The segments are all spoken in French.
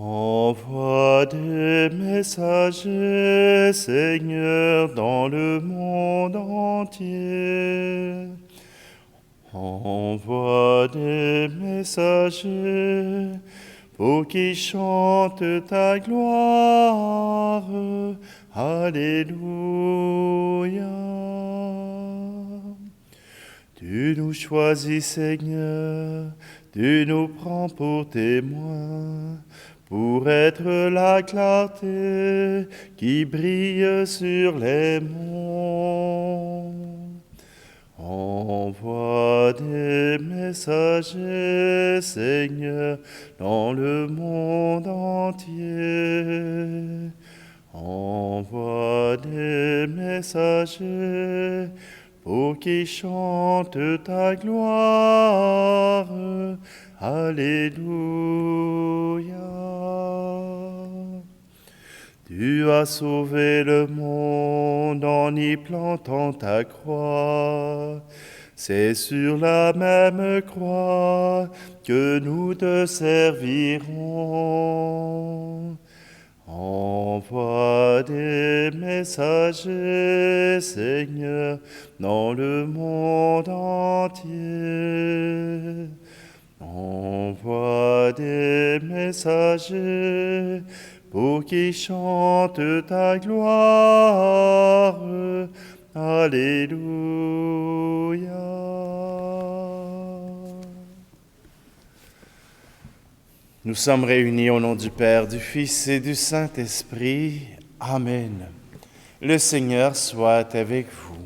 Envoie des messagers, Seigneur, dans le monde entier. Envoie des messagers pour qu'ils chantent ta gloire. Alléluia. Tu nous choisis, Seigneur, tu nous prends pour témoins, pour être la clarté qui brille sur les monts. Envoie des messagers, Seigneur, dans le monde entier. Envoie des messagers pour qu'ils chantent ta gloire. Alléluia. Tu as sauvé le monde en y plantant ta croix. C'est sur la même croix que nous te servirons. Envoie des messagers, Seigneur, dans le monde entier. Envoie des messagers pour qu'ils chantent ta gloire. Alléluia. Nous sommes réunis au nom du Père, du Fils et du Saint-Esprit. Amen. Le Seigneur soit avec vous.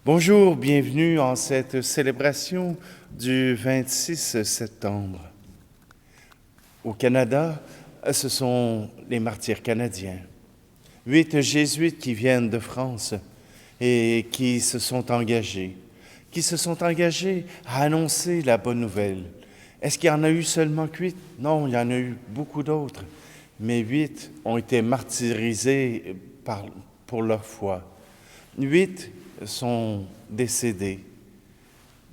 Bonjour, bienvenue en cette célébration du 26 septembre. Au Canada, ce sont les martyrs canadiens. 8 jésuites qui viennent de France et qui se sont engagés à annoncer la bonne nouvelle. Est-ce qu'il y en a eu seulement 8? Non, il y en a eu beaucoup d'autres. Mais 8 ont été martyrisés pour leur foi. 8 sont décédés,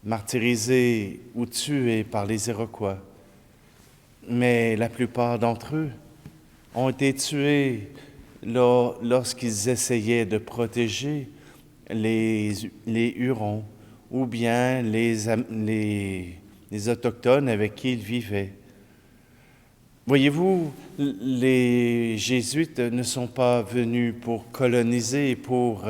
martyrisés ou tués par les Iroquois. Mais la plupart d'entre eux ont été tués lorsqu'ils essayaient de protéger les Hurons ou bien les Autochtones avec qui ils vivaient. Voyez-vous, les Jésuites ne sont pas venus pour coloniser, pour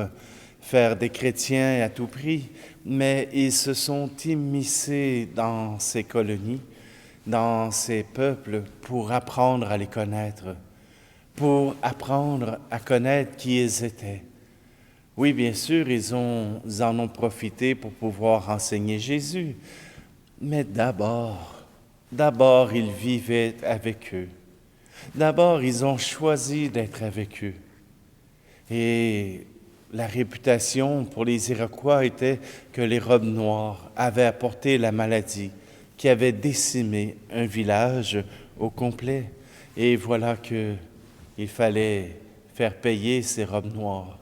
faire des chrétiens à tout prix, mais ils se sont immiscés dans ces colonies, dans ces peuples, pour apprendre à les connaître, pour apprendre à connaître qui ils étaient. Oui, bien sûr, ils en ont profité pour pouvoir enseigner Jésus, mais d'abord, ils vivaient avec eux. D'abord, ils ont choisi d'être avec eux. Et la réputation pour les Iroquois était que les robes noires avaient apporté la maladie qui avait décimé un village au complet. Et voilà qu'il fallait faire payer ces robes noires.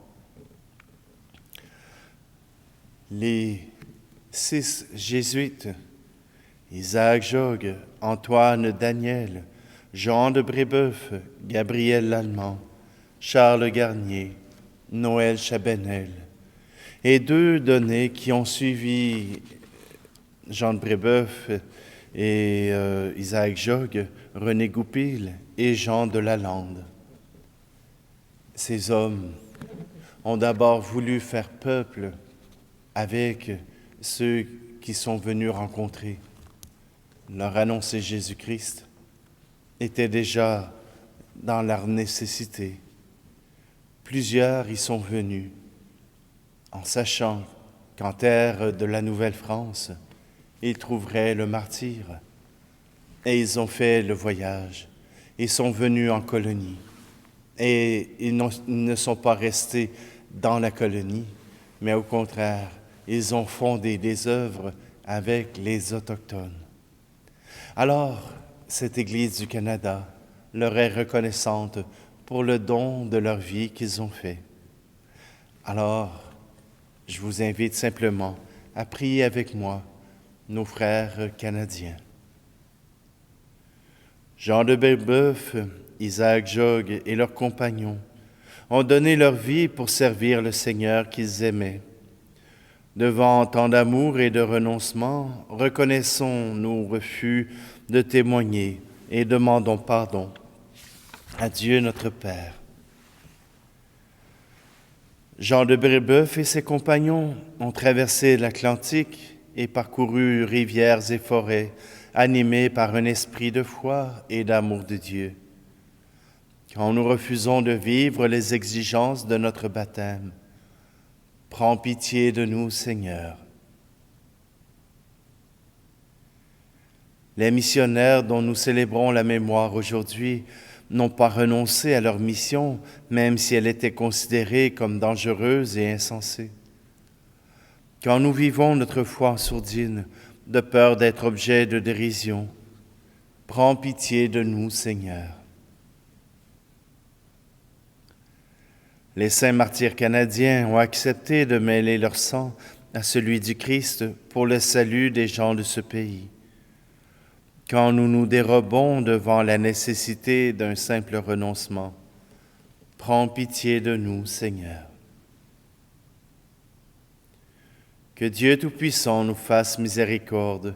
Les 6 jésuites, Isaac Jogues, Antoine Daniel, Jean de Brébeuf, Gabriel Lallemand, Charles Garnier, Noël Chabanel, et 2 donnés qui ont suivi Jean de Brébeuf et Isaac Jogues, René Goupil et Jean de Lalande. Ces hommes ont d'abord voulu faire peuple avec ceux qui sont venus rencontrer. Leur annoncer Jésus-Christ était déjà dans leur nécessité. Plusieurs y sont venus en sachant qu'en terre de la Nouvelle-France, ils trouveraient le martyr. Et ils ont fait le voyage. Ils sont venus en colonie. Et ils ne sont pas restés dans la colonie, mais au contraire, ils ont fondé des œuvres avec les Autochtones. Alors, cette Église du Canada leur est reconnaissante pour le don de leur vie qu'ils ont fait. Alors, je vous invite simplement à prier avec moi, nos frères canadiens. Jean de Brébeuf, Isaac Jogues et leurs compagnons ont donné leur vie pour servir le Seigneur qu'ils aimaient. Devant tant d'amour et de renoncement, reconnaissons nos refus de témoigner et demandons pardon à Dieu notre Père. Jean de Brébeuf et ses compagnons ont traversé l'Atlantique et parcouru rivières et forêts, animés par un esprit de foi et d'amour de Dieu. Quand nous refusons de vivre les exigences de notre baptême, prends pitié de nous, Seigneur. Les missionnaires dont nous célébrons la mémoire aujourd'hui n'ont pas renoncé à leur mission, même si elle était considérée comme dangereuse et insensée. Quand nous vivons notre foi en sourdine, de peur d'être objet de dérision, prends pitié de nous, Seigneur. Les saints martyrs canadiens ont accepté de mêler leur sang à celui du Christ pour le salut des gens de ce pays. Quand nous nous dérobons devant la nécessité d'un simple renoncement, prends pitié de nous, Seigneur. Que Dieu Tout-Puissant nous fasse miséricorde,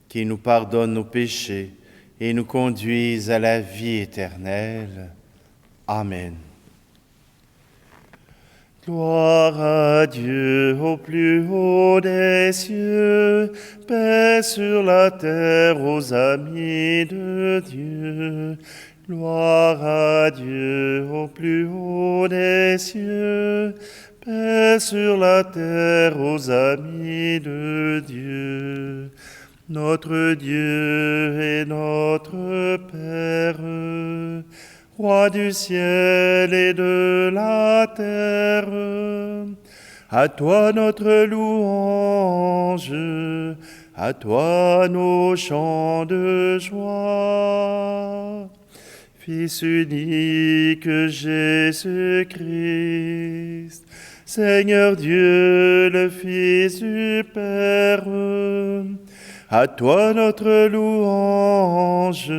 qu'il nous pardonne nos péchés et nous conduise à la vie éternelle. Amen. Gloire à Dieu au plus haut des cieux, paix sur la terre aux amis de Dieu. Gloire à Dieu au plus haut des cieux, paix sur la terre aux amis de Dieu. Notre Dieu et notre Père, Roi du ciel et de la terre, à toi notre louange, à toi nos chants de joie. Fils unique Jésus-Christ, Seigneur Dieu, le Fils du Père, à toi notre louange,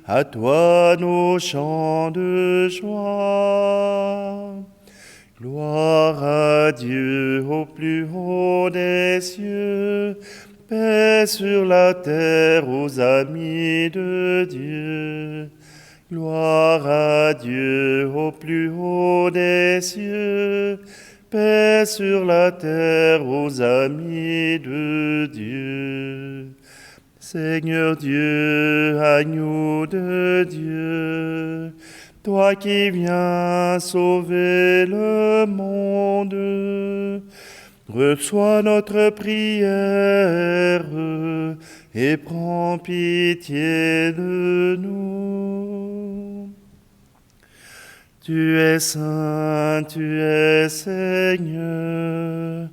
à toi nos chants de joie. Gloire à Dieu au plus haut des cieux, paix sur la terre aux amis de Dieu. Gloire à Dieu au plus haut des cieux, paix sur la terre aux amis de Dieu. Seigneur Dieu, agneau de Dieu, toi qui viens sauver le monde, reçois notre prière et prends pitié de nous. Tu es saint, tu es Seigneur,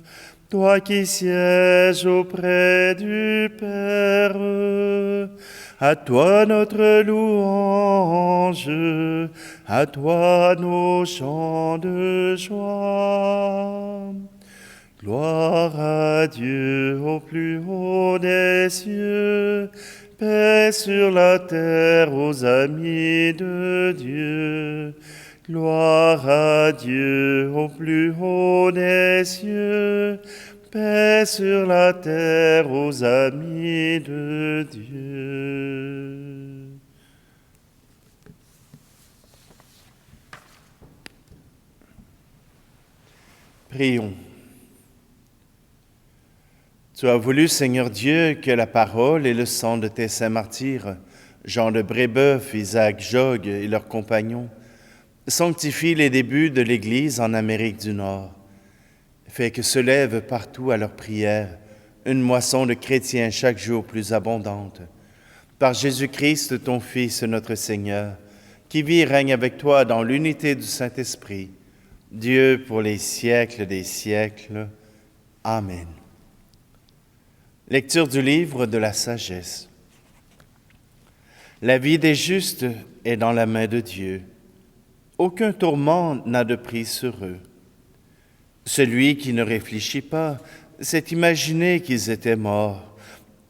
toi qui sièges auprès du Père, à toi notre louange, à toi nos chants de joie. Gloire à Dieu au plus haut des cieux, paix sur la terre aux amis de Dieu. Gloire à Dieu au plus haut des cieux, paix sur la terre aux amis de Dieu. Prions. Tu as voulu, Seigneur Dieu, que la parole et le sang de tes saints martyrs, Jean de Brébeuf, Isaac Jogues et leurs compagnons, sanctifie les débuts de l'Église en Amérique du Nord. Fais que se lève partout à leur prière une moisson de chrétiens chaque jour plus abondante. Par Jésus-Christ, ton Fils, notre Seigneur, qui vit et règne avec toi dans l'unité du Saint-Esprit, Dieu pour les siècles des siècles. Amen. Lecture du livre de la sagesse. La vie des justes est dans la main de Dieu. Aucun tourment n'a de prise sur eux. Celui qui ne réfléchit pas s'est imaginé qu'ils étaient morts.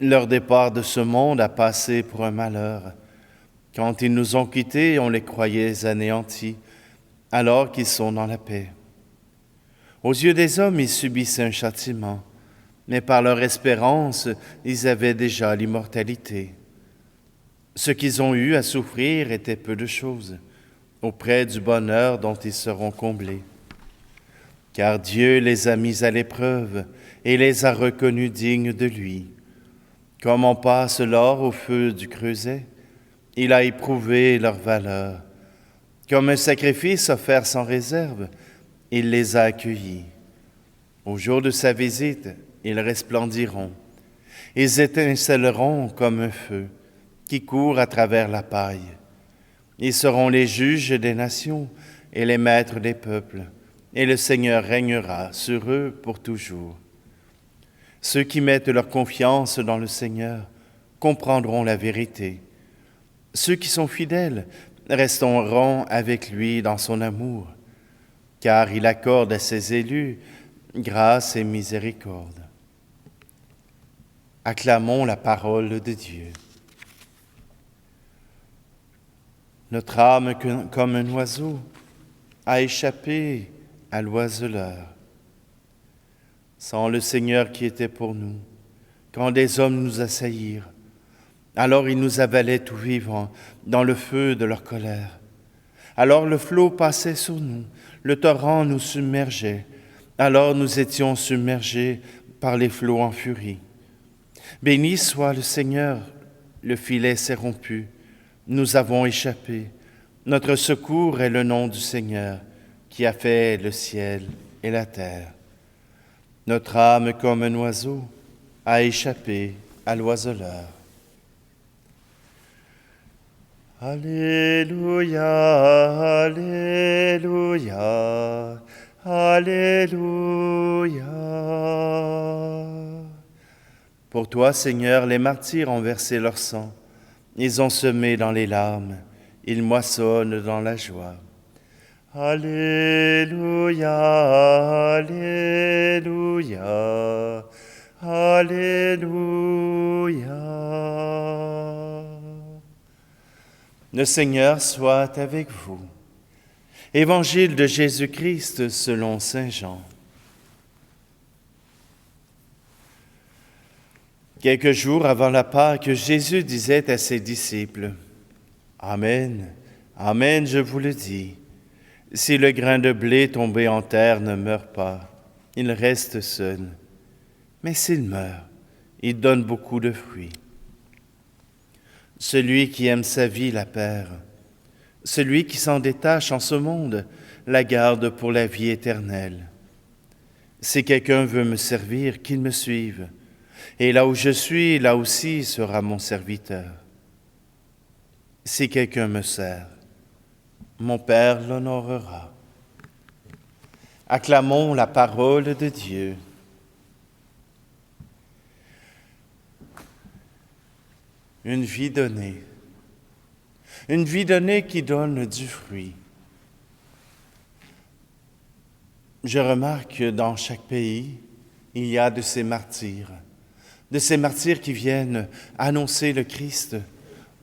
Leur départ de ce monde a passé pour un malheur. Quand ils nous ont quittés, on les croyait anéantis, alors qu'ils sont dans la paix. Aux yeux des hommes, ils subissaient un châtiment, mais par leur espérance, ils avaient déjà l'immortalité. Ce qu'ils ont eu à souffrir était peu de choses, auprès du bonheur dont ils seront comblés. Car Dieu les a mis à l'épreuve et les a reconnus dignes de lui. Comme on passe l'or au feu du creuset, il a éprouvé leur valeur. Comme un sacrifice offert sans réserve, il les a accueillis. Au jour de sa visite, ils resplendiront. Ils étinceleront comme un feu qui court à travers la paille. Ils seront les juges des nations et les maîtres des peuples, et le Seigneur régnera sur eux pour toujours. Ceux qui mettent leur confiance dans le Seigneur comprendront la vérité. Ceux qui sont fidèles resteront avec lui dans son amour, car il accorde à ses élus grâce et miséricorde. Acclamons la parole de Dieu. Notre âme, comme un oiseau, a échappé à l'oiseleur. Sans le Seigneur qui était pour nous, quand des hommes nous assaillirent, alors ils nous avalaient tout vivants dans le feu de leur colère. Alors le flot passait sur nous, le torrent nous submergeait, alors nous étions submergés par les flots en furie. Béni soit le Seigneur, le filet s'est rompu, nous avons échappé. Notre secours est le nom du Seigneur, qui a fait le ciel et la terre. Notre âme, comme un oiseau, a échappé à l'oiseleur. Alléluia, Alléluia, Alléluia. Pour toi, Seigneur, les martyrs ont versé leur sang. Ils ont semé dans les larmes, ils moissonnent dans la joie. Alléluia, Alléluia, Alléluia. Le Seigneur soit avec vous. Évangile de Jésus-Christ selon saint Jean. Quelques jours avant la Pâque, Jésus disait à ses disciples, « Amen, Amen, je vous le dis, si le grain de blé tombé en terre ne meurt pas, il reste seul. Mais s'il meurt, il donne beaucoup de fruits. Celui qui aime sa vie la perd. Celui qui s'en détache en ce monde la garde pour la vie éternelle. Si quelqu'un veut me servir, qu'il me suive. Et là où je suis, là aussi sera mon serviteur. Si quelqu'un me sert, mon Père l'honorera. » Acclamons la parole de Dieu. Une vie donnée qui donne du fruit. Je remarque que dans chaque pays, il y a de ces martyrs qui viennent annoncer le Christ,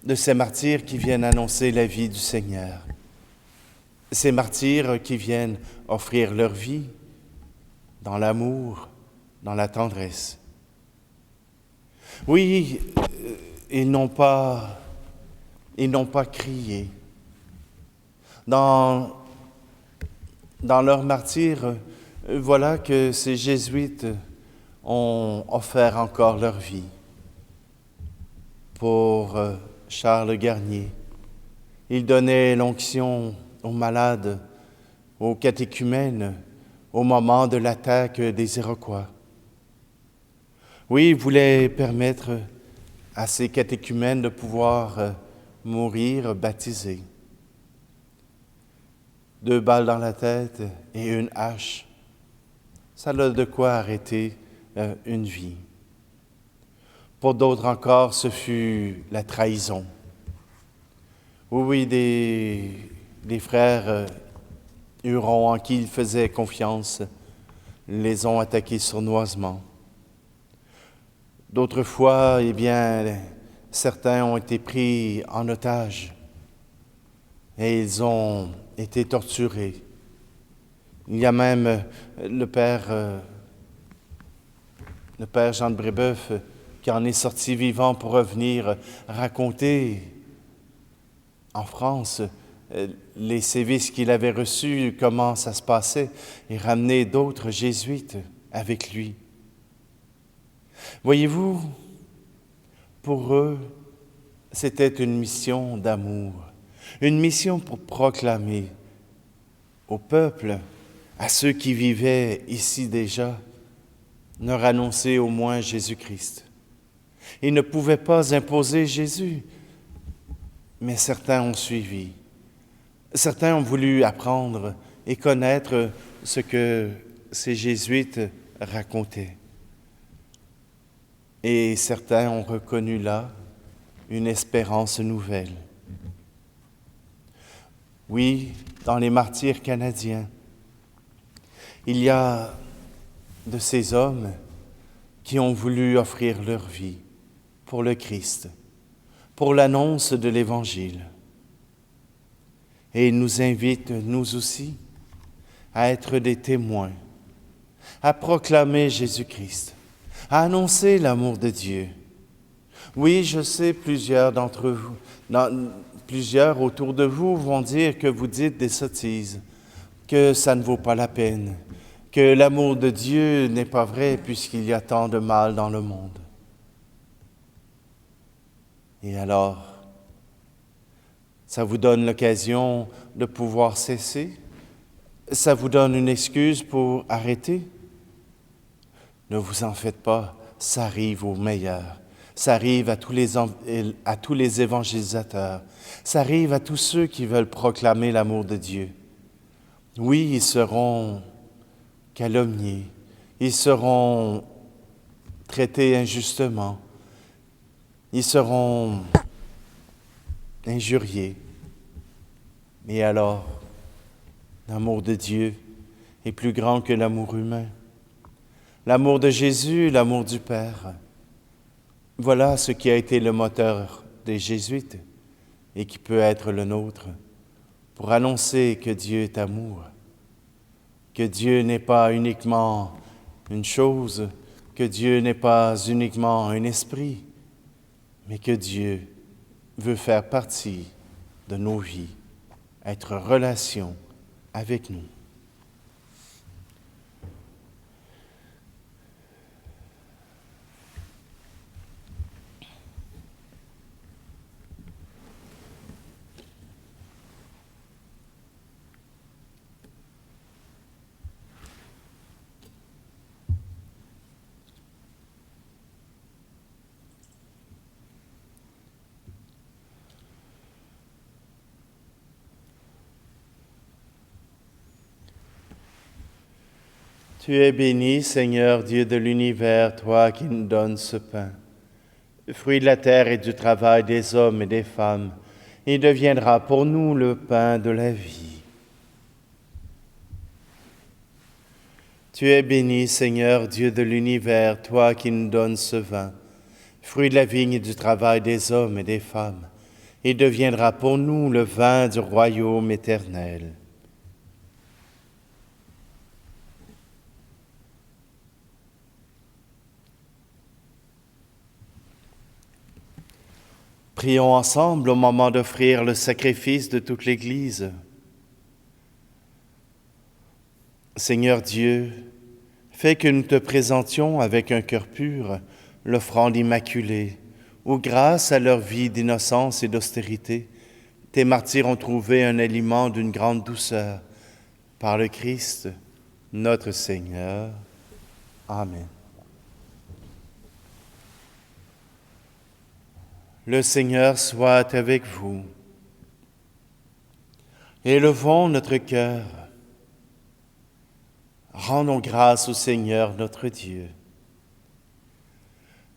de ces martyrs qui viennent annoncer la vie du Seigneur, ces martyrs qui viennent offrir leur vie dans l'amour, dans la tendresse. Oui, ils n'ont pas crié. Dans leur martyre, voilà que ces jésuites ont offert encore leur vie pour Charles Garnier. Ils donnaient l'onction aux malades, aux catéchumènes, au moment de l'attaque des Iroquois. Oui, ils voulaient permettre à ces catéchumènes de pouvoir mourir baptisés. 2 balles dans la tête et une hache, ça a de quoi arrêter une vie. Pour d'autres encore, ce fut la trahison. Oui, des frères Hurons en qui ils faisaient confiance les ont attaqués sournoisement. D'autres fois, certains ont été pris en otage et ils ont été torturés. Il y a même le père Jean de Brébeuf qui en est sorti vivant pour revenir raconter en France les sévices qu'il avait reçus, comment ça se passait, et ramener d'autres jésuites avec lui. Voyez-vous, pour eux, c'était une mission d'amour, une mission pour proclamer au peuple, à ceux qui vivaient ici déjà, leur annoncer au moins Jésus-Christ. Ils ne pouvaient pas imposer Jésus, mais certains ont suivi. Certains ont voulu apprendre et connaître ce que ces jésuites racontaient. Et certains ont reconnu là une espérance nouvelle. Oui, dans les martyrs canadiens, il y a de ces hommes qui ont voulu offrir leur vie pour le Christ, pour l'annonce de l'Évangile. Et il nous invite, nous aussi, à être des témoins, à proclamer Jésus-Christ, à annoncer l'amour de Dieu. Oui, je sais, plusieurs d'entre vous, plusieurs autour de vous vont dire que vous dites des sottises, que ça ne vaut pas la peine, que l'amour de Dieu n'est pas vrai puisqu'il y a tant de mal dans le monde. Et alors, ça vous donne l'occasion de pouvoir cesser? Ça vous donne une excuse pour arrêter? Ne vous en faites pas, ça arrive aux meilleurs. Ça arrive à tous les évangélisateurs. Ça arrive à tous ceux qui veulent proclamer l'amour de Dieu. Oui, ils seront calomniés, ils seront traités injustement, ils seront injuriés. Mais alors, l'amour de Dieu est plus grand que l'amour humain. L'amour de Jésus, l'amour du Père. Voilà ce qui a été le moteur des Jésuites et qui peut être le nôtre pour annoncer que Dieu est amour, que Dieu n'est pas uniquement une chose, que Dieu n'est pas uniquement un esprit, mais que Dieu veut faire partie de nos vies, être en relation avec nous. Tu es béni, Seigneur Dieu de l'univers, toi qui nous donnes ce pain. Le fruit de la terre et du travail des hommes et des femmes, il deviendra pour nous le pain de la vie. Tu es béni, Seigneur Dieu de l'univers, toi qui nous donnes ce vin, fruit de la vigne et du travail des hommes et des femmes, il deviendra pour nous le vin du royaume éternel. Prions ensemble au moment d'offrir le sacrifice de toute l'Église. Seigneur Dieu, fais que nous te présentions avec un cœur pur l'offrande immaculée, où grâce à leur vie d'innocence et d'austérité, tes martyrs ont trouvé un aliment d'une grande douceur. Par le Christ, notre Seigneur. Amen. Le Seigneur soit avec vous. Élevons notre cœur. Rendons grâce au Seigneur notre Dieu.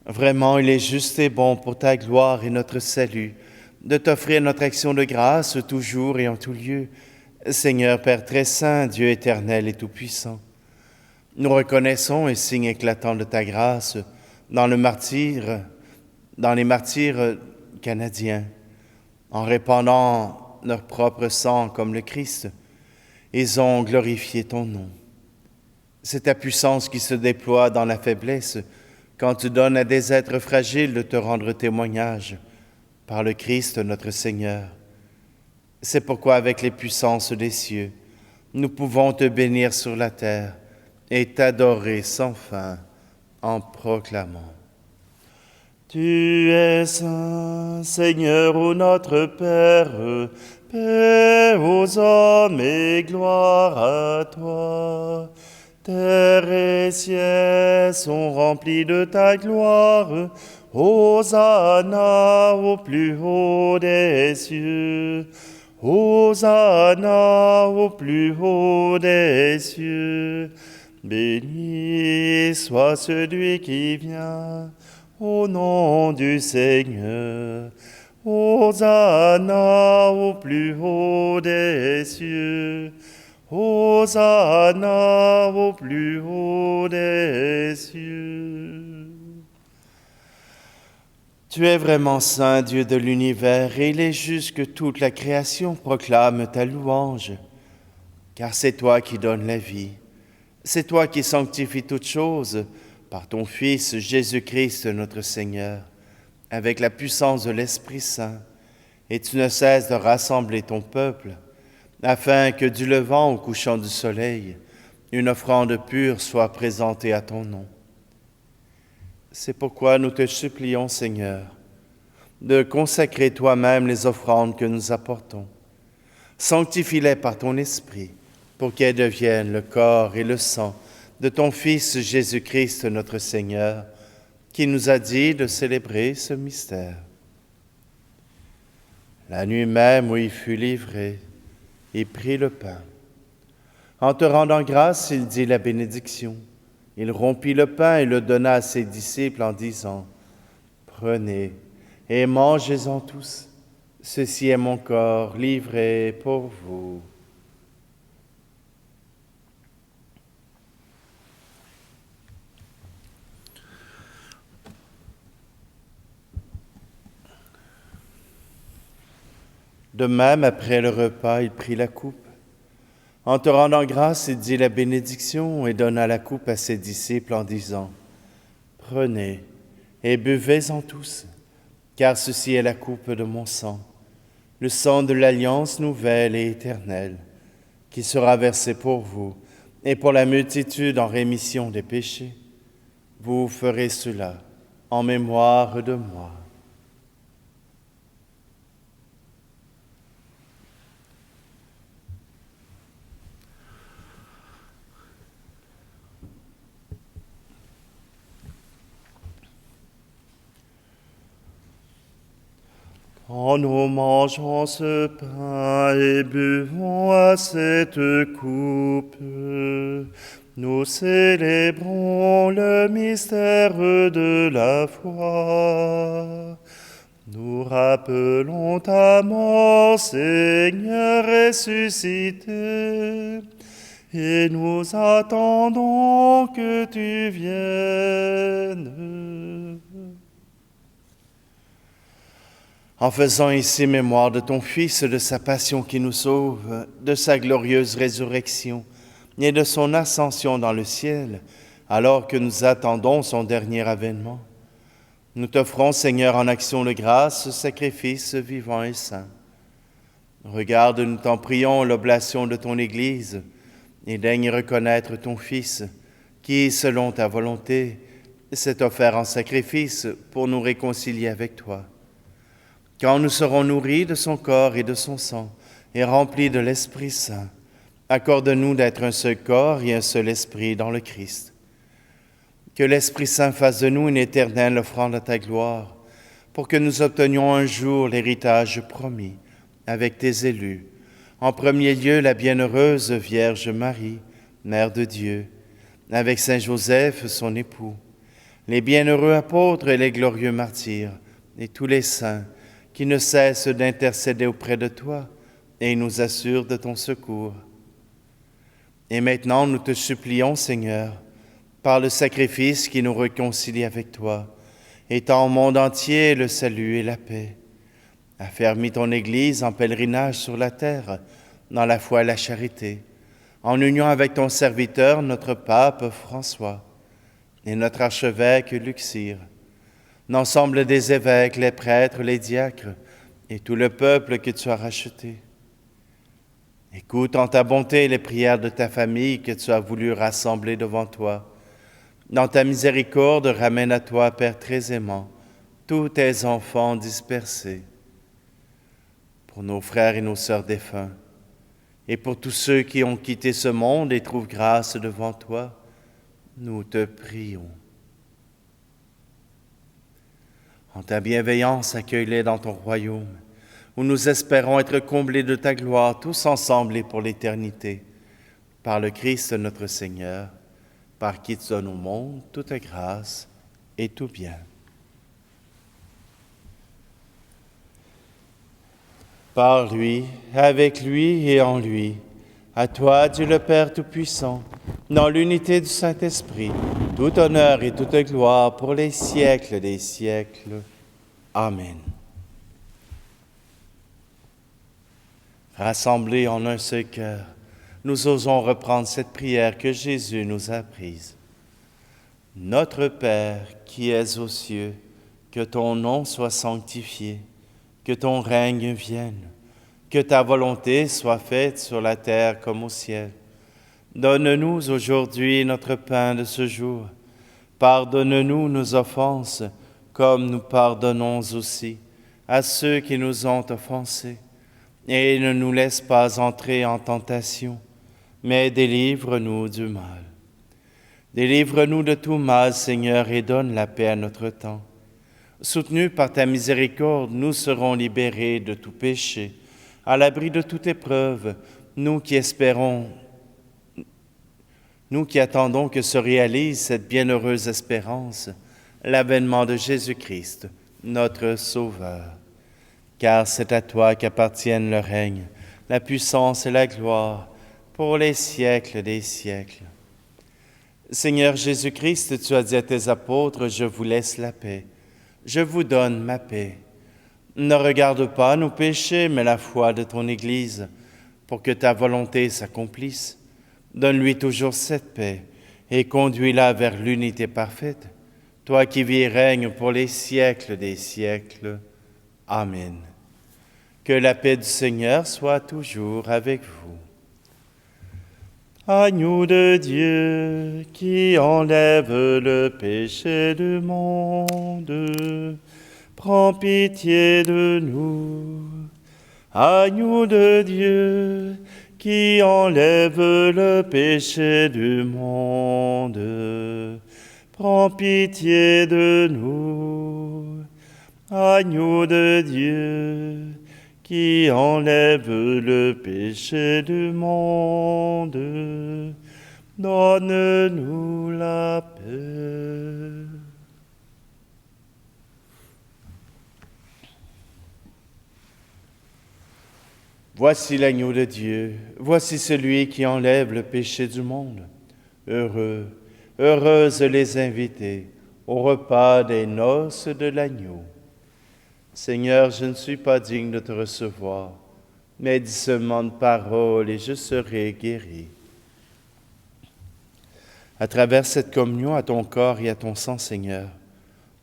Vraiment, il est juste et bon pour ta gloire et notre salut de t'offrir notre action de grâce toujours et en tout lieu. Seigneur Père très saint, Dieu éternel et tout-puissant, nous reconnaissons et signe éclatant de ta grâce dans les martyrs canadiens, en répandant leur propre sang comme le Christ, ils ont glorifié ton nom. C'est ta puissance qui se déploie dans la faiblesse quand tu donnes à des êtres fragiles de te rendre témoignage par le Christ notre Seigneur. C'est pourquoi avec les puissances des cieux, nous pouvons te bénir sur la terre et t'adorer sans fin en proclamant: Tu es saint, Seigneur, ô notre Père, paix aux hommes et gloire à toi. Terre et ciel sont remplis de ta gloire. Hosanna au plus haut des cieux. Hosanna au plus haut des cieux. Béni soit celui qui vient au nom du Seigneur. Hosanna au plus haut des cieux. Hosanna au plus haut des cieux. Tu es vraiment saint, Dieu de l'univers, et il est juste que toute la création proclame ta louange, car c'est toi qui donnes la vie. C'est toi qui sanctifies toutes choses par ton Fils Jésus-Christ notre Seigneur, avec la puissance de l'Esprit Saint, et tu ne cesses de rassembler ton peuple, afin que du levant au couchant du soleil, une offrande pure soit présentée à ton nom. C'est pourquoi nous te supplions, Seigneur, de consacrer toi-même les offrandes que nous apportons. Sanctifie-les par ton Esprit, pour qu'elles deviennent le corps et le sang de ton Fils Jésus-Christ notre Seigneur, qui nous a dit de célébrer ce mystère. La nuit même où il fut livré, il prit le pain. En te rendant grâce, il dit la bénédiction. Il rompit le pain et le donna à ses disciples en disant: Prenez et mangez-en tous. Ceci est mon corps livré pour vous. De même, après le repas, il prit la coupe. En te rendant grâce, il dit la bénédiction et donna la coupe à ses disciples en disant: Prenez et buvez-en tous, car ceci est la coupe de mon sang, le sang de l'alliance nouvelle et éternelle, qui sera versé pour vous et pour la multitude en rémission des péchés. Vous ferez cela en mémoire de moi. Quand nous mangeons ce pain et buvons à cette coupe, nous célébrons le mystère de la foi. Nous rappelons ta mort, Seigneur ressuscité, et nous attendons que tu viennes. En faisant ici mémoire de ton Fils, de sa passion qui nous sauve, de sa glorieuse résurrection et de son ascension dans le ciel, alors que nous attendons son dernier avènement, nous t'offrons, Seigneur, en action de grâce, ce sacrifice vivant et saint. Regarde, nous t'en prions, l'oblation de ton Église, et daigne reconnaître ton Fils, qui, selon ta volonté, s'est offert en sacrifice pour nous réconcilier avec toi. Quand nous serons nourris de son corps et de son sang, et remplis de l'Esprit Saint, accorde-nous d'être un seul corps et un seul esprit dans le Christ. Que l'Esprit Saint fasse de nous une éternelle offrande à ta gloire, pour que nous obtenions un jour l'héritage promis avec tes élus, en premier lieu la bienheureuse Vierge Marie, Mère de Dieu, avec Saint Joseph, son époux, les bienheureux apôtres et les glorieux martyrs, et tous les saints, qui ne cesse d'intercéder auprès de toi et nous assure de ton secours. Et maintenant, nous te supplions, Seigneur, par le sacrifice qui nous réconcilie avec toi, étends au monde entier le salut et la paix. Affermis ton Église en pèlerinage sur la terre, dans la foi et la charité, en union avec ton serviteur, notre pape François, et notre archevêque Luxire, l'ensemble des évêques, les prêtres, les diacres, et tout le peuple que tu as racheté. Écoute en ta bonté les prières de ta famille que tu as voulu rassembler devant toi. Dans ta miséricorde, ramène à toi, Père très aimant, tous tes enfants dispersés. Pour nos frères et nos sœurs défunts, et pour tous ceux qui ont quitté ce monde et trouvent grâce devant toi, nous te prions. En ta bienveillance, accueille-les dans ton royaume, où nous espérons être comblés de ta gloire, tous ensemble et pour l'éternité. Par le Christ notre Seigneur, par qui tu donnes au monde toute grâce et tout bien. Par lui, avec lui et en lui, à toi, Dieu le Père Tout-Puissant, dans l'unité du Saint-Esprit, tout honneur et toute gloire pour les siècles des siècles. Amen. Rassemblés en un seul cœur, nous osons reprendre cette prière que Jésus nous a apprise. Notre Père qui es aux cieux, que ton nom soit sanctifié, que ton règne vienne, que ta volonté soit faite sur la terre comme au ciel. Donne-nous aujourd'hui notre pain de ce jour. Pardonne-nous nos offenses, comme nous pardonnons aussi à ceux qui nous ont offensés. Et ne nous laisse pas entrer en tentation, mais délivre-nous du mal. Délivre-nous de tout mal, Seigneur, et donne la paix à notre temps. Soutenus par ta miséricorde, nous serons libérés de tout péché, à l'abri de toute épreuve, nous qui espérons, nous qui attendons que se réalise cette bienheureuse espérance, l'avènement de Jésus-Christ, notre Sauveur. Car c'est à toi qu'appartiennent le règne, la puissance et la gloire, pour les siècles des siècles. Seigneur Jésus-Christ, tu as dit à tes apôtres, « Je vous laisse la paix, je vous donne ma paix. » Ne regarde pas nos péchés, mais la foi de ton Église, pour que ta volonté s'accomplisse. Donne-lui toujours cette paix et conduis-la vers l'unité parfaite, toi qui vis et règnes pour les siècles des siècles. Amen. Que la paix du Seigneur soit toujours avec vous. Agneau de Dieu qui enlève le péché du monde, prends pitié de nous. Agneau de Dieu qui enlève le péché du monde, prends pitié de nous. Agneau de Dieu qui enlève le péché du monde, donne-nous la paix. Voici l'agneau de Dieu, voici celui qui enlève le péché du monde. Heureux, heureuses les invités au repas des noces de l'agneau. Seigneur, je ne suis pas digne de te recevoir, mais dis seulement une parole et je serai guéri. À travers cette communion à ton corps et à ton sang, Seigneur,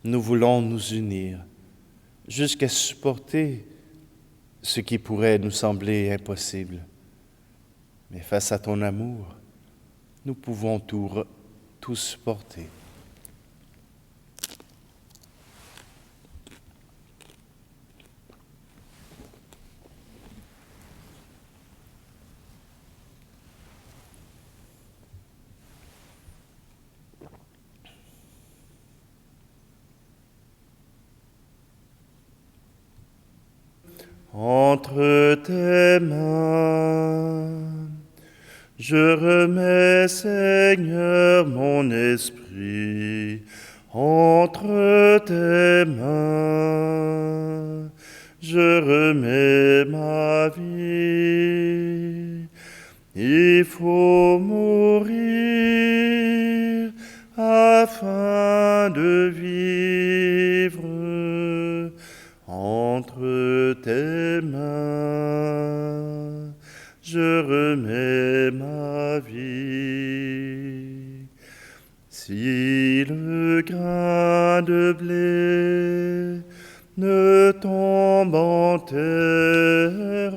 nous voulons nous unir jusqu'à supporter ce qui pourrait nous sembler impossible. Mais face à ton amour, nous pouvons tout supporter. Entre tes mains, je remets, Seigneur, mon esprit. Entre tes mains, je remets ma vie. Il faut mourir afin de vivre. Entre tes mains, je remets ma vie. Si le grain de blé ne tombe en terre,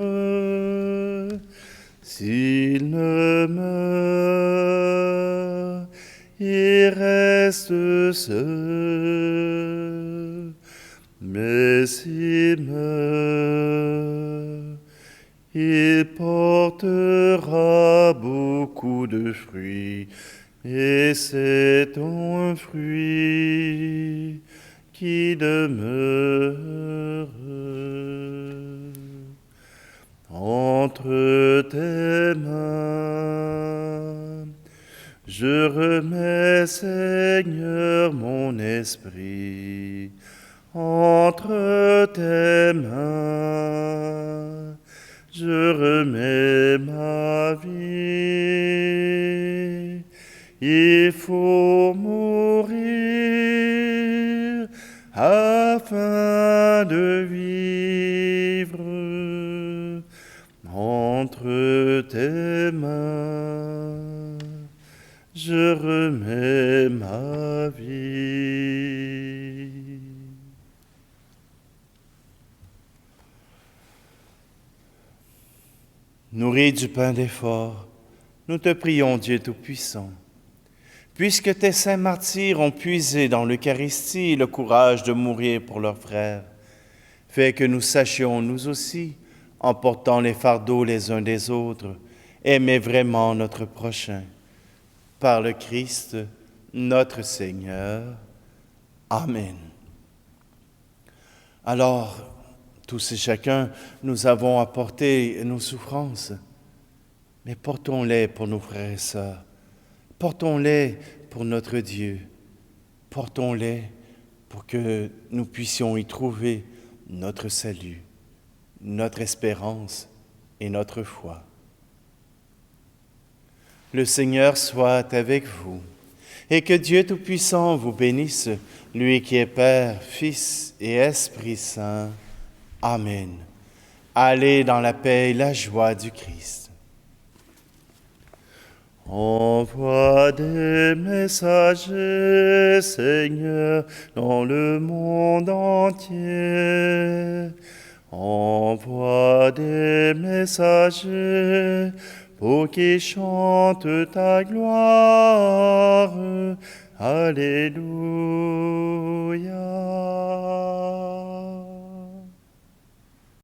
s'il ne meurt, il reste seul. Mais s'il meurt, il portera beaucoup de fruits, et c'est ton fruit qui demeure. Entre tes mains, je remets, Seigneur, mon esprit. Entre tes mains, je remets ma vie. Il faut mourir afin de vivre. Entre tes mains, je remets ma vie. Nourri du pain d'effort, nous te prions, Dieu Tout-Puissant. Puisque tes saints martyrs ont puisé dans l'Eucharistie le courage de mourir pour leurs frères, fais que nous sachions, nous aussi, en portant les fardeaux les uns des autres, aimer vraiment notre prochain. Par le Christ, notre Seigneur. Amen. Alors, tous et chacun, nous avons apporté nos souffrances, mais portons-les pour nos frères et sœurs. Portons-les pour notre Dieu. Portons-les pour que nous puissions y trouver notre salut, notre espérance et notre foi. Le Seigneur soit avec vous et que Dieu Tout-Puissant vous bénisse, lui qui est Père, Fils et Esprit Saint. Amen. Allez dans la paix et la joie du Christ. Envoie des messagers, Seigneur, dans le monde entier. Envoie des messagers pour qu'ils chantent ta gloire. Alléluia.